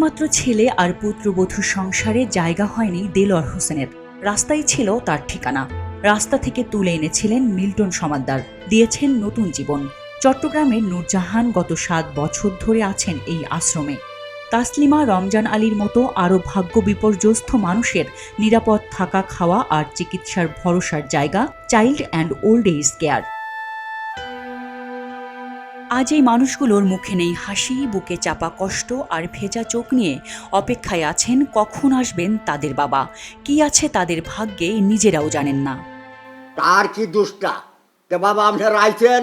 একমাত্র ছেলে আর পুত্রবধূর সংসারে জায়গা হয়নি দেলোয়ার হোসেনের। রাস্তাই ছিল তার ঠিকানা। রাস্তা থেকে তুলে এনেছিলেন মিল্টন সমাদ্দার, দিয়েছেন নতুন জীবন। চট্টগ্রামের নূরজাহান গত 7 বছর ধরে আছেন এই আশ্রমে। তাসলিমা, রমজান আলীর মতো আরও ভাগ্য বিপর্যস্ত মানুষের নিরাপদ থাকা, খাওয়া আর চিকিৎসার ভরসার জায়গা child and old age care. আজ এই মানুষগুলোর মুখে নেই হাসি, বুকে চাপা কষ্ট আর ভেজা চোখ নিয়ে অপেক্ষায় আছেন কখন আসবেন তাদের বাবা। কি আছে তাদের ভাগ্যে নিজেরাও জানেন না। তার কি দুষ্টা তে বাবা, আপনারা আইছেন,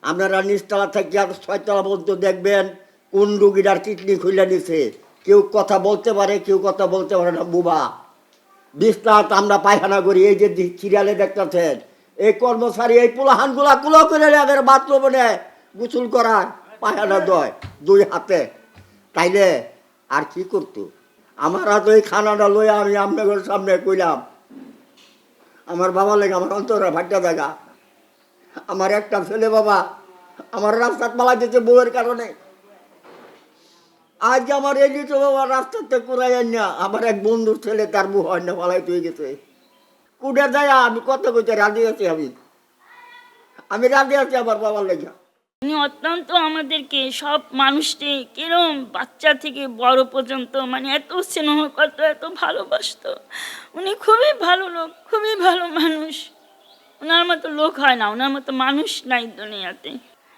আপনারা নিচতলা থেকে আর 6তলা পর্যন্ত দেখবেন কোন রুগীটার কিডনি খুলে নিছে। কেউ কথা বলতে পারে, কেউ কথা বলতে পারে না। বুবা বিস্তার আমরা পায়খানা করি, এই যে সিরিয়ালে দেখতেছেন, এই কর্মচারী এই পোলাহানগুলা কুলো করে এদের বাথরুমে নেয়, গোসল করায়, পায়খানা দেয় 2 হাতে। তাইলে আর কি করতো? আমার হাতে ওই খানাটা লইয়া আমি আপনাদের সামনে কইলাম, আমার বাবা লেগে আমার অন্তরে ভাট্টা দেখা। আমার একটা ছেলে বাবা আমার রাস্তার পালা দিতে বউয়ের কারণে। আজ আমার এই দিতে বাবা রাস্তাতে কুড়াই না, আমার এক বন্ধুর ছেলে তার বউ হয় না পালাই তুই গেছে। কুড়ে যায় আমি কত কইতে রাজি আছি, আমি রাজি আছি আমার বাবার লেগে। উনি অত্যন্ত আমাদেরকে সব মানুষটি কিরম বাচ্চা থেকে বড় পর্যন্ত মানে এত স্নেহ করত, এত ভালোবাসতো। উনি খুবই ভালো লোক, খুবই ভালো মানুষ। ওনার মতো লোক হয় না, ওনার মতো মানুষ নাই দুনিয়াতে।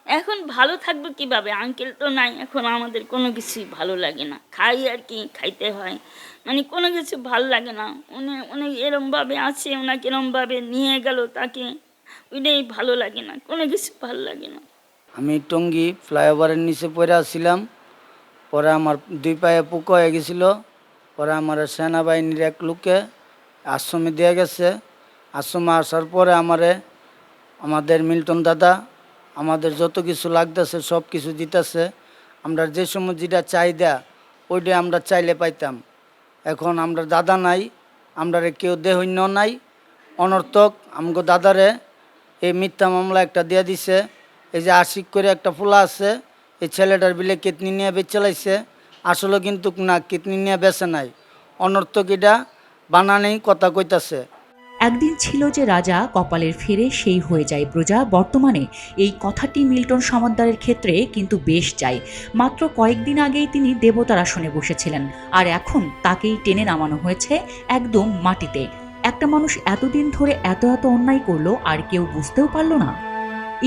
এখন ভালো থাকবো কিভাবে? আঙ্কেল তো নাই, এখন আমাদের কোনো কিছুই ভালো লাগে না। খাই আর কি, খাইতে হয়, মানে কোনো কিছু ভালো লাগে না। উনি এরমভাবে আছে, ওনাকে এরমভাবে নিয়ে গেল তাকে, ওইটাই ভালো লাগে না, কোনো কিছু ভালো লাগে না। আমি টঙ্গী ফ্লাইওভারের নিচে পড়ে আসছিলাম, পরে আমার 2 পায়ে পোকা হয়ে গেছিলো। পরে আমার সেনাবাহিনীর এক লোককে আশ্রমে দিয়ে গেছে। আশ্রমে আসার পরে আমাদের মিল্টন দাদা আমাদের যত কিছু লাগতেছে সব কিছু দিতেছে। আমরা যে সময় যেটা চাহিদা ওইটাই আমরা চাইলে পাইতাম। এখন আমরা দাদা নাই, আমরা কেউ দেহন্য নাই। অনর্থক আমগো দাদারে এই মিথ্যা মামলা একটা দিয়ে দিছে। এই যে আশিক করে একটা ফুলা আছে, এই ছেলেটার বিলে কিডনি নিয়ে বেচে লাইছে। আসলে কিন্তু না, কিডনি নিয়ে বেচে নাই, অনর্থক এটা বানানেই কথা কইতাছে। একদিন ছিল যে রাজা কপালের ফেরে সেই হয়ে যায় প্রজা। বর্তমানে এই কথাটি মিল্টন সমাদ্দারের ক্ষেত্রে কিন্তু বেশ যায়। মাত্র কয়েকদিন আগেই তিনি দেবতার আসনে বসেছিলেন, আর এখন তাকেই টেনে নামানো হয়েছে একদম মাটিতে। একটা মানুষ এতদিন ধরে এত অন্যায় করলো আর কেউ বুঝতেও পারল না।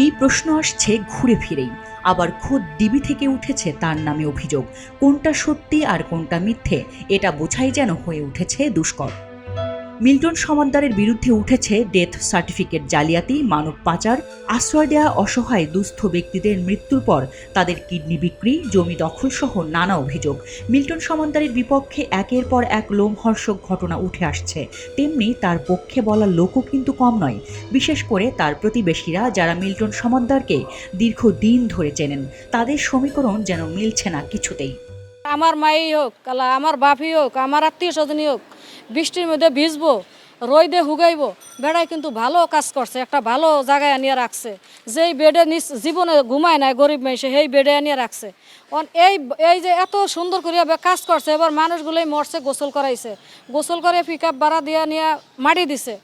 এই প্রশ্ন আসছে ঘুরে ফিরেই। আবার খোদ ডিবি থেকে উঠেছে তার নামে অভিযোগ। কোনটা সত্যি আর কোনটা মিথ্যে এটা বোঝাই যেন হয়ে উঠেছে দুষ্কর। মিল্টন সমাদ্দারের বিরুদ্ধে উঠেছে ডেথ সার্টিফিকেট জালিয়াতি, মানব পাচার, আশ্রয় দেওয়া অসহায় দুস্থ ব্যক্তিদের মৃত্যুর পর তাদের কিডনি বিক্রি, জমি দখল সহ নানা অভিযোগ। মিল্টন সমাদ্দারের বিপক্ষে একের পর এক লোমহর্ষক ঘটনা উঠে আসছে, তেমনি তার পক্ষে বলা লোকও কিন্তু কম নয়। বিশেষ করে তার প্রতিবেশীরা, যারা মিল্টন সমাদ্দারকে দীর্ঘদিন ধরে চেনেন, তাদের সমীকরণ যেন মিলছে না কিছুতেই। আমার মাই হোক, আমার বাপই হোক, আমার আত্মীয় স্বজনই হোক, বৃষ্টির মধ্যে ভিজবো, রোদে হুগাইবো, বেড়ায় কিন্তু ভালো কাজ করছে, একটা ভালো জায়গায় আনিয়ে রাখছে। যেই বেডে জীবনে ঘুমায় নাই গরিব মেয়ে, সেই বেডে আনিয়ে রাখছে। এই যে এত সুন্দর করে কাজ করছে, এবার মানুষগুলোই মরছে, গোসল করাইছে, গোসল করে পিক আপ ভাড়া দিয়ে নিয়ে মাটি দিছে,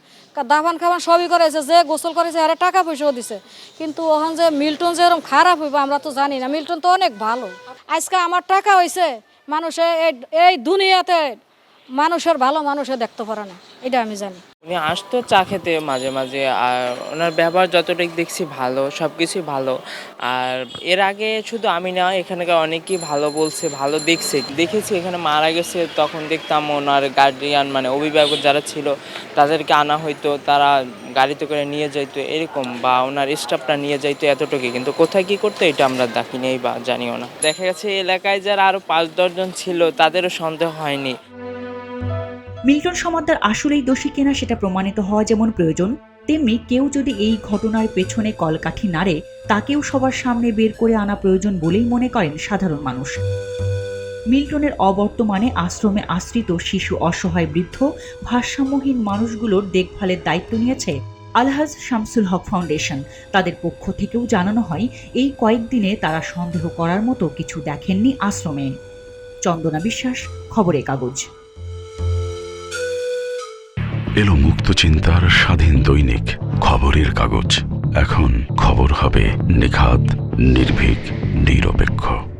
দাবান খাবান সবই করেছে। যে গোসল করেছে আরে টাকা পয়সাও দিছে। কিন্তু ওখান যে মিল্টন যে এরকম খারাপ হইব আমরা তো জানি না। মিল্টন তো অনেক ভালো। আজকে আমার টাকা হয়েছে, মানুষে এই দুনিয়াতে মানুষের ভালো মানুষে দেখতে পারে না, এটা আমি জানি। উনি আসতো চা খেতে মাঝে মাঝে, আর ওনার ব্যবহার যতটুকু দেখছি ভালো, সব কিছুই ভালো। আর এর আগে শুধু আমি না, এখানকার অনেকেই ভালো বলছে, ভালো দেখেছি। এখানে মারা গেছে তখন দেখতাম ওনার গার্ডিয়ান মানে অভিভাবক যারা ছিল তাদেরকে আনা হইতো, তারা গাড়িতে করে নিয়ে যাইতো এরকম, বা ওনার স্টাফটা নিয়ে যাইতো, এতটুকুই। কিন্তু কোথায় কী করতো এটা আমরা দেখিনি বা জানিও না। দেখা গেছে এলাকায় যারা আরও 5-10 জন ছিল তাদেরও সন্দেহ হয়নি। মিল্টন সমাদ্দার আসলেই দোষী কিনা সেটা প্রমাণিত হওয়া যেমন প্রয়োজন, তেমনি কেউ যদি এই ঘটনার পেছনে কলকাঠি নাড়ে তাকেও সবার সামনে বের করে আনা প্রয়োজন বলেই মনে করেন সাধারণ মানুষ। মিল্টনের অবর্তমানে আশ্রমে আশ্রিত শিশু, অসহায় বৃদ্ধ, ভারসাম্যহীন মানুষগুলোর দেখভালের দায়িত্ব নিয়েছে আলহাজ শামসুল হক ফাউন্ডেশন। তাদের পক্ষ থেকেও জানানো হয়, এই কয়েকদিনে তারা সন্দেহ করার মতো কিছু দেখেননি আশ্রমে। চন্দনা বিশ্বাস, খবরের কাগজ। এলো মুক্ত চিন্তার স্বাধীন দৈনিক খবরের কাগজ। এখন খবর হবে নিখাত, নির্ভীক, নিরপেক্ষ।